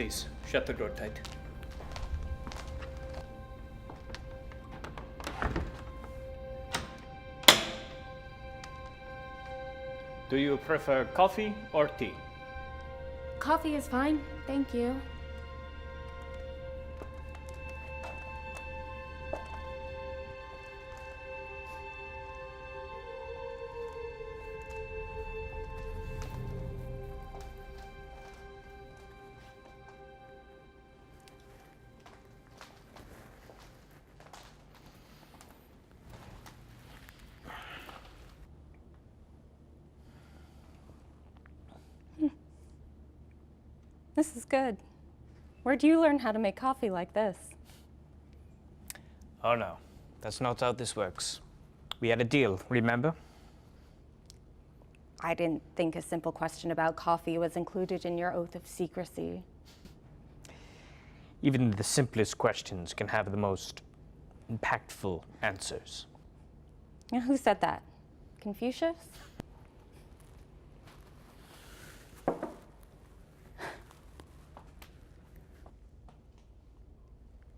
please. Shut the door tight. Do you prefer coffee or tea? Coffee is fine, thank you. This is good. Where'd you learn how to make coffee like this? Oh no, that's not how this works. We had a deal, remember? I didn't think a simple question about coffee was included in your oath of secrecy. Even the simplest questions can have the most impactful answers. Who said that? Confucius?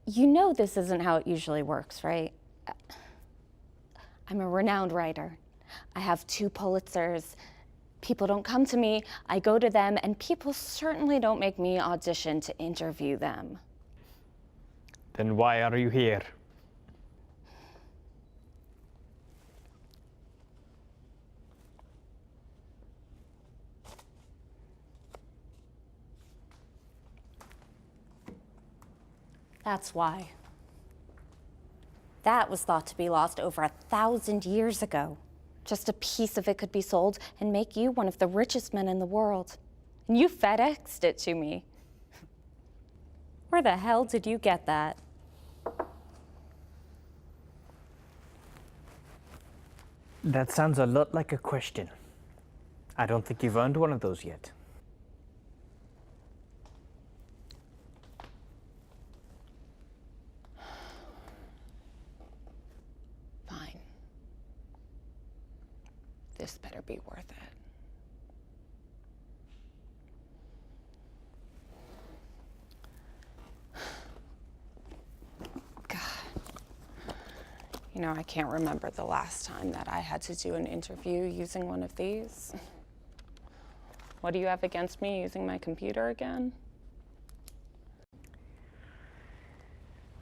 You know this isn't how it usually works, right? I'm a renowned writer. I have 2 Pulitzers. People don't come to me, I go to them, and people certainly don't make me audition to interview them. Then why are you here? That's why. That was thought to be lost over 1,000 years ago. Just a piece of it could be sold and make you one of the richest men in the world. And you FedExed it to me. Where the hell did you get that? That sounds a lot like a question. I don't think you've earned one of those yet. Fine. This better be worth it. God. You know, I can't remember the last time that I had to do an interview using one of these. What do you have against me using my computer again?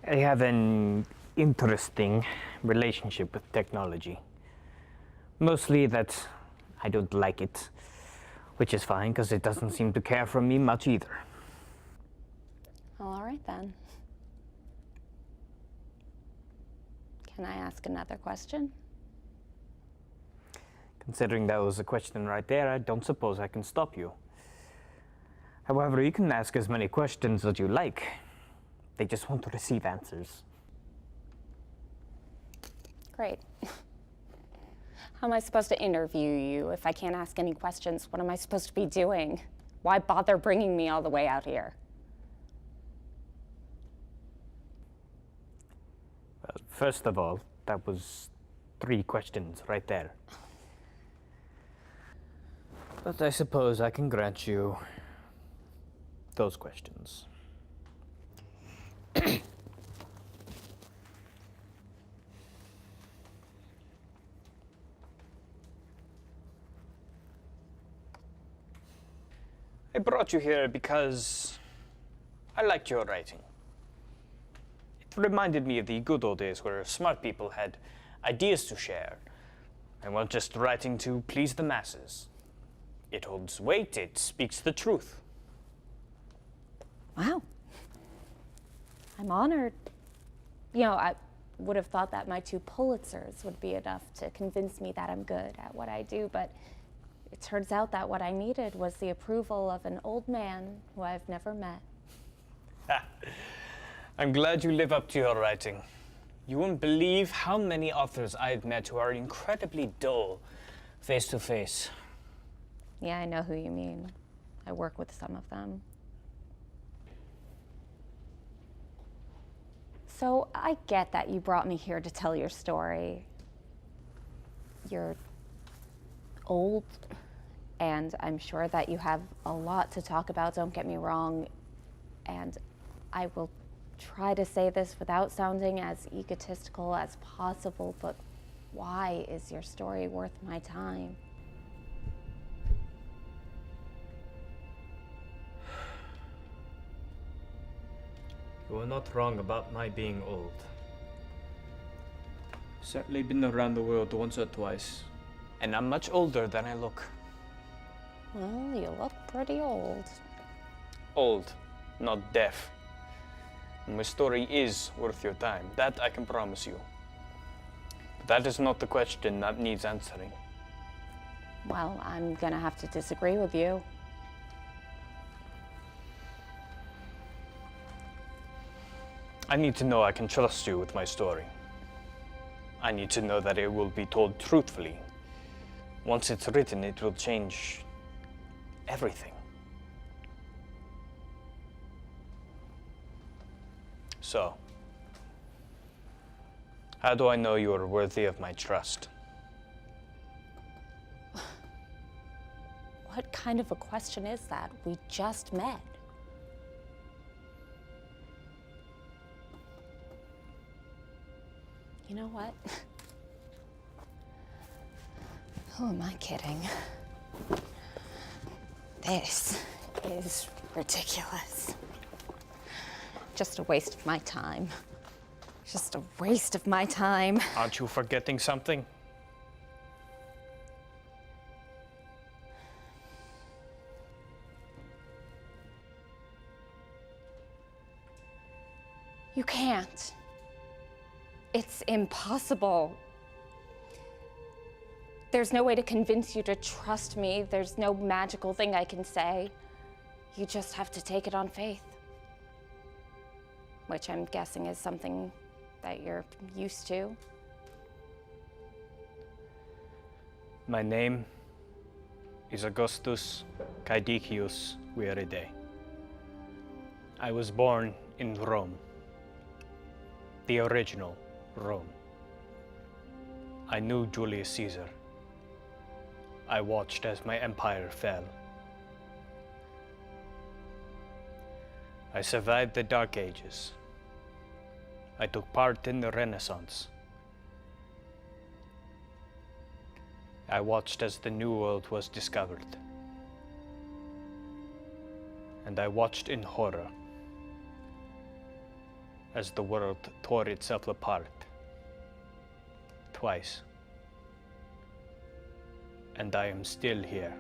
I have an interesting relationship with technology. Mostly that I don't like it, which is fine because it doesn't seem to care for me much either. Well, all right then. Can I ask another question? Considering that was a question right there, I don't suppose I can stop you. However, you can ask as many questions as you like. They just want to receive answers. Great. How am I supposed to interview you if I can't ask any questions? What am I supposed to be doing? Why bother bringing me all the way out here? Well, first of all, that was 3 questions right there. But I suppose I can grant you those questions. I brought you here because I liked your writing. It reminded me of the good old days where smart people had ideas to share and weren't just writing to please the masses. It holds weight, it speaks the truth. Wow. I'm honored. You know, I would have thought that my 2 Pulitzers would be enough to convince me that I'm good at what I do, but it turns out that what I needed was the approval of an old man who I've never met. I'm glad you live up to your writing. You won't believe how many authors I've met who are incredibly dull face to face. Yeah, I know who you mean. I work with some of them. So I get that you brought me here to tell your story. You're old, and I'm sure that you have a lot to talk about, don't get me wrong. And I will try to say this without sounding as egotistical as possible, but why is your story worth my time? You are not wrong about my being old. Certainly been around the world once or twice. And I'm much older than I look. Well, you look pretty old. Old, not deaf. And my story is worth your time. That I can promise you. But that is not the question that needs answering. Well, I'm gonna have to disagree with you. I need to know I can trust you with my story. I need to know that it will be told truthfully. Once it's written, it will change everything. So, how do I know you are worthy of my trust? What kind of a question is that? We just met. You know what? Who am I kidding? This is ridiculous. Just a waste of my time. Just a waste of my time. Aren't you forgetting something? You can't. It's impossible. There's no way to convince you to trust me. There's no magical thing I can say. You just have to take it on faith. Which I'm guessing is something that you're used to. My name is Augustus Caedicius Viride. I was born in Rome, the original Rome. I knew Julius Caesar. I watched as my empire fell. I survived the Dark Ages. I took part in the Renaissance. I watched as the New World was discovered. And I watched in horror as the world tore itself apart. Twice. And I am still here.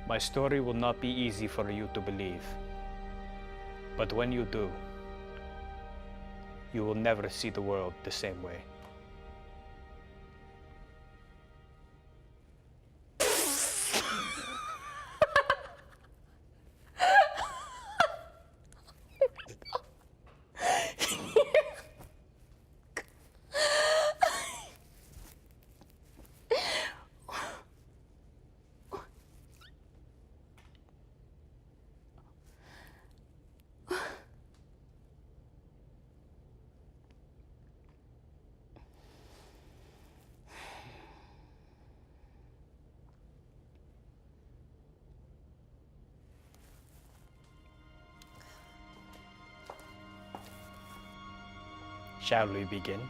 My story will not be easy for you to believe. But when you do, you will never see the world the same way. Shall we begin?